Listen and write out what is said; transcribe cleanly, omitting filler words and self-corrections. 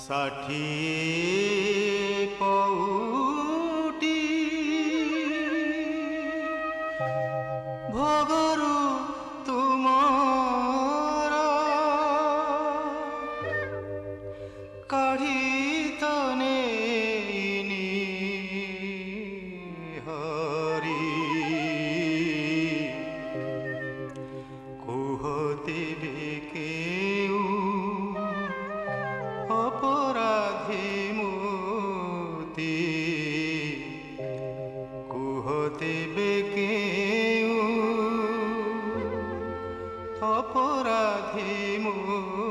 ষাঠিয়ে পৌটি ভগରୁ ତୁମର କାଢ଼ି ତ ନେଇନି ହରି କୁହତିବେ କେଉଁ অপরাধী মোতি কুহতিবে কেউ অপরাধী মোতি।